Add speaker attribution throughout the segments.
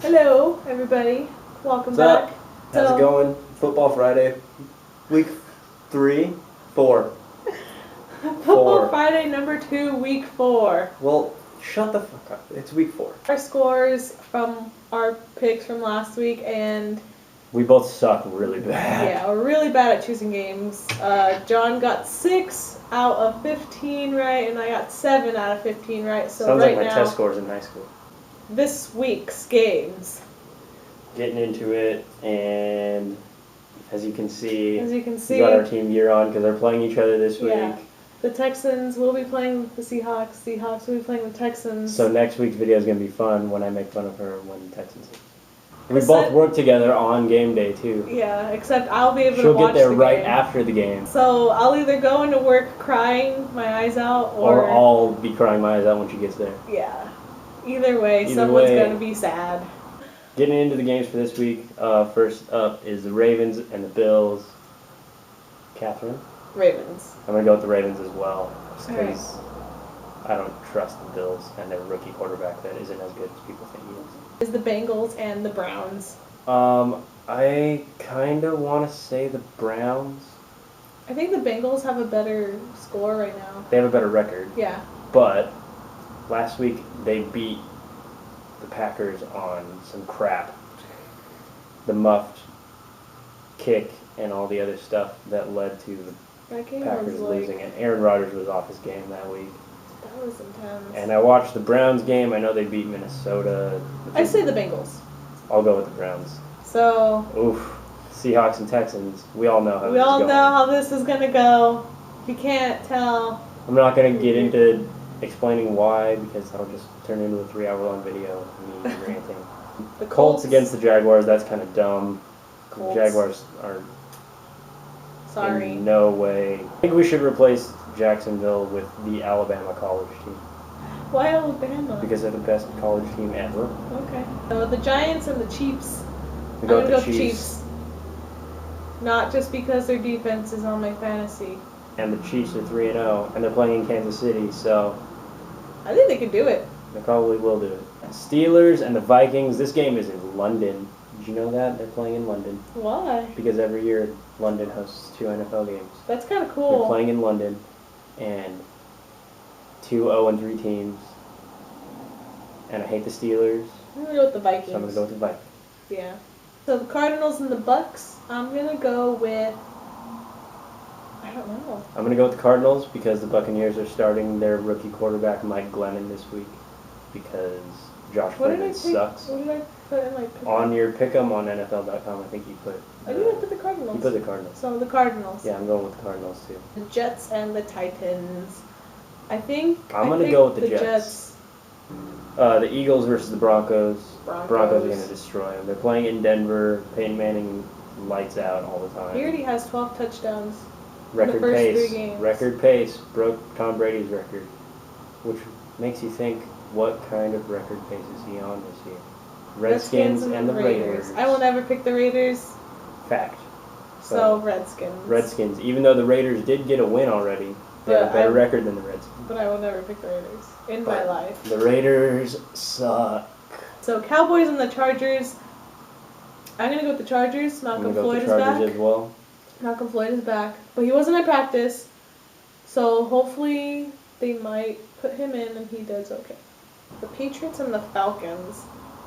Speaker 1: Hello, everybody. Welcome
Speaker 2: What's
Speaker 1: back.
Speaker 2: up? How's it going? Football Friday, week 3, 4.
Speaker 1: Football Friday number 2, week 4.
Speaker 2: Well, shut the fuck up. It's week 4.
Speaker 1: Our scores from our picks from last week, and
Speaker 2: We both suck really bad.
Speaker 1: yeah, we're really bad at choosing games. John got 6 out of 15 right, and I got 7 out of 15 right. So
Speaker 2: Sounds
Speaker 1: right
Speaker 2: like my
Speaker 1: now,
Speaker 2: test scores in high school.
Speaker 1: this week's games,
Speaker 2: Getting into it, and as you can see,
Speaker 1: as you can
Speaker 2: we
Speaker 1: see,
Speaker 2: got our team gear on because they're playing each other this
Speaker 1: yeah,
Speaker 2: week.
Speaker 1: the Texans will be playing the Seahawks. Seahawks will be playing the Texans.
Speaker 2: So next week's video is going to be fun when I make fun of her when the Texans lose. We
Speaker 1: Except-
Speaker 2: both work together on game day too.
Speaker 1: Yeah, except I'll be able
Speaker 2: She'll
Speaker 1: to watch
Speaker 2: get there
Speaker 1: the
Speaker 2: right
Speaker 1: game.
Speaker 2: after the game.
Speaker 1: So I'll either go into work crying my eyes out,
Speaker 2: Or I'll be crying my eyes out when she gets there.
Speaker 1: yeah. Either way,
Speaker 2: Either
Speaker 1: someone's
Speaker 2: way.
Speaker 1: gonna be sad.
Speaker 2: Getting into the games for this week, first up is the Ravens and the Bills. Catherine?
Speaker 1: Ravens.
Speaker 2: I'm going to go with the Ravens as well, just
Speaker 1: All right.
Speaker 2: because I don't trust the Bills and their rookie quarterback that isn't as good as people think he is.
Speaker 1: Is the Bengals and the Browns.
Speaker 2: I kind of want to say the Browns.
Speaker 1: I think the Bengals have a better score right now.
Speaker 2: They have a better record,
Speaker 1: Yeah.
Speaker 2: but last week they beat the Packers on some crap. The muffed kick and all the other stuff that led to the
Speaker 1: That game
Speaker 2: Packers
Speaker 1: was like,
Speaker 2: losing it. Aaron Rodgers was off his game that week.
Speaker 1: that was intense.
Speaker 2: And I watched the Browns game. I know they beat Minnesota.
Speaker 1: I say the Bengals.
Speaker 2: I'll go with the Browns.
Speaker 1: So
Speaker 2: Oof. Seahawks and Texans. We all know how
Speaker 1: we
Speaker 2: this
Speaker 1: all
Speaker 2: is
Speaker 1: know
Speaker 2: going.
Speaker 1: how this is gonna go. If you can't tell,
Speaker 2: I'm not going to get into explaining why because that'll just turn into a 3-hour-long video of me ranting.
Speaker 1: the
Speaker 2: Colts against the Jaguars. That's kind of dumb.
Speaker 1: Colts.
Speaker 2: The Jaguars are
Speaker 1: Sorry.
Speaker 2: in no way. I think we should replace Jacksonville with the Alabama college team
Speaker 1: Why Alabama?
Speaker 2: because they're the best college team ever.
Speaker 1: Okay. So the Giants and the Chiefs.
Speaker 2: We go
Speaker 1: I'm
Speaker 2: with
Speaker 1: gonna
Speaker 2: the
Speaker 1: go
Speaker 2: Chiefs.
Speaker 1: Not just because their defense is on my fantasy.
Speaker 2: And the Chiefs are 3-0, and they're playing in Kansas City, so
Speaker 1: I think they can do it.
Speaker 2: they probably will do it. Steelers and the Vikings. This game is in London. Did you know that? They're playing in London
Speaker 1: Why?
Speaker 2: because every year London hosts 2 NFL games.
Speaker 1: That's kind of
Speaker 2: They're
Speaker 1: cool.
Speaker 2: playing in London, and 2 0-3 teams. And I hate the Steelers,
Speaker 1: I'm gonna go with the Vikings.
Speaker 2: so I'm gonna go with the Vikings.
Speaker 1: Yeah. So the Cardinals and the Bucks. I'm gonna go with. I don't know.
Speaker 2: I'm gonna go with the Cardinals because the Buccaneers are starting their rookie quarterback Mike Glennon this week because Josh
Speaker 1: What did I
Speaker 2: Freeman
Speaker 1: pick?
Speaker 2: sucks.
Speaker 1: What did I put in my pick?
Speaker 2: On your pick'em on NFL.com, I think you put.
Speaker 1: I think I put the Cardinals.
Speaker 2: You put the Cardinals.
Speaker 1: So the Cardinals.
Speaker 2: Yeah, I'm going with the Cardinals too.
Speaker 1: The Jets and the Titans. I think.
Speaker 2: I'm
Speaker 1: I
Speaker 2: gonna
Speaker 1: picked
Speaker 2: go with the Jets. The Eagles versus the Broncos. Broncos are gonna destroy them. They're playing in Denver. Peyton Manning lights out all the time.
Speaker 1: He already has 12 touchdowns.
Speaker 2: Record
Speaker 1: first
Speaker 2: pace.
Speaker 1: 3 games.
Speaker 2: Record pace broke Tom Brady's record, which makes you think what kind of record pace is he on this year? Redskins and the Raiders.
Speaker 1: I will never pick the Raiders.
Speaker 2: Fact.
Speaker 1: So Redskins.
Speaker 2: Redskins. Even though the Raiders did get a win already, they have a
Speaker 1: But
Speaker 2: better
Speaker 1: I-
Speaker 2: record than the Redskins.
Speaker 1: But I will never pick the Raiders in my
Speaker 2: But
Speaker 1: life.
Speaker 2: The Raiders suck.
Speaker 1: So Cowboys and the Chargers. I'm gonna go with the Chargers.
Speaker 2: I'm
Speaker 1: Malcolm
Speaker 2: gonna go
Speaker 1: Floyd
Speaker 2: with
Speaker 1: is
Speaker 2: the Chargers
Speaker 1: back.
Speaker 2: as well.
Speaker 1: Malcolm Floyd is back, but he wasn't at practice. So hopefully they might put him in and he does okay. The Patriots and the Falcons.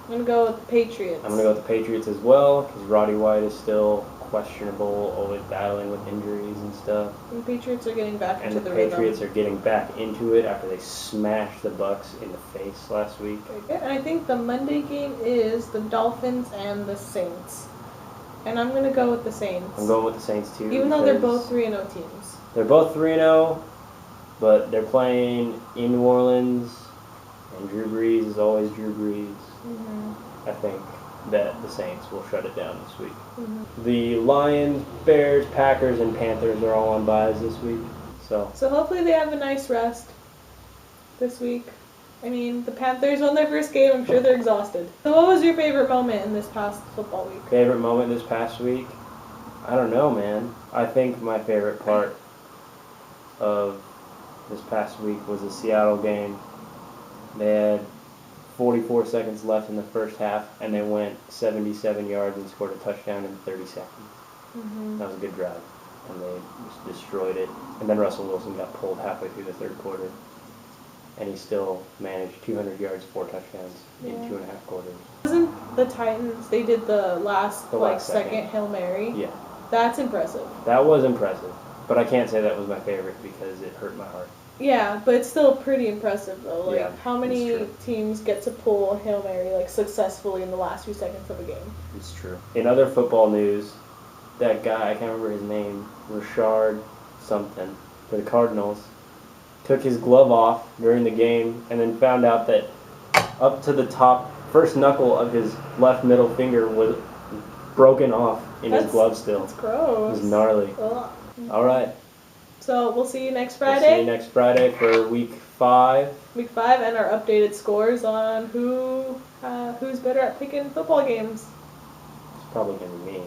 Speaker 1: I'm gonna go with the Patriots.
Speaker 2: I'm gonna go with the Patriots as well because Roddy White is still questionable, always battling with injuries and stuff.
Speaker 1: And the Patriots are getting back
Speaker 2: And
Speaker 1: into
Speaker 2: the
Speaker 1: the
Speaker 2: Patriots
Speaker 1: rhythm.
Speaker 2: are getting back into it after they smashed the Bucks in the face last week.
Speaker 1: Okay, and I think the Monday game is the Dolphins and the Saints. And I'm gonna go with the Saints.
Speaker 2: I'm going with the Saints too.
Speaker 1: Even though they're
Speaker 2: because
Speaker 1: both 3-0 teams.
Speaker 2: They're both 3-0, but they're playing in New Orleans, and Drew Brees is always Drew Brees.
Speaker 1: Mm-hmm.
Speaker 2: I think that the Saints will shut it down this week.
Speaker 1: Mm-hmm.
Speaker 2: The Lions, Bears, Packers, and Panthers are all on byes this week. So
Speaker 1: So hopefully they have a nice rest this week. I mean, the Panthers won their first game. I'm sure they're exhausted. So what was your favorite moment in this past football week?
Speaker 2: favorite moment this past week? I don't know, man. I think my favorite part of this past week was the Seattle game. They had 44 seconds left in the first half, and they went 77 yards and scored a touchdown in 30 seconds.
Speaker 1: Mm-hmm.
Speaker 2: That was a good drive, and they just destroyed it. And then Russell Wilson got pulled halfway through the third quarter, and he still managed 200 yards, 4 touchdowns in
Speaker 1: Yeah.
Speaker 2: 2.5 quarters.
Speaker 1: Wasn't the Titans? They did the last second
Speaker 2: second.
Speaker 1: Hail Mary.
Speaker 2: Yeah,
Speaker 1: That's impressive.
Speaker 2: that was impressive, but I can't say that was my favorite because it hurt my heart.
Speaker 1: Yeah, but it's still pretty impressive though. Like,
Speaker 2: Yeah,
Speaker 1: how many
Speaker 2: it's true.
Speaker 1: teams get to pull a Hail Mary like successfully in the last few seconds of a game?
Speaker 2: It's true. In other football news, that guy, I can't remember his name, Rashard something, for the Cardinals, took his glove off during the game and then found out that up to the top, first knuckle of his left middle finger was broken off in his glove still.
Speaker 1: That's gross.
Speaker 2: It was gnarly.
Speaker 1: Ugh.
Speaker 2: All right.
Speaker 1: So we'll see you next
Speaker 2: We'll see
Speaker 1: Friday.
Speaker 2: you next Friday for week 5.
Speaker 1: Week 5 and our updated scores on who's better at picking football games.
Speaker 2: It's probably going to be me.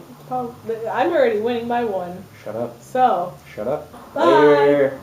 Speaker 1: I'm already winning by 1.
Speaker 2: Shut up.
Speaker 1: So,
Speaker 2: Shut up.
Speaker 1: bye.
Speaker 2: Later.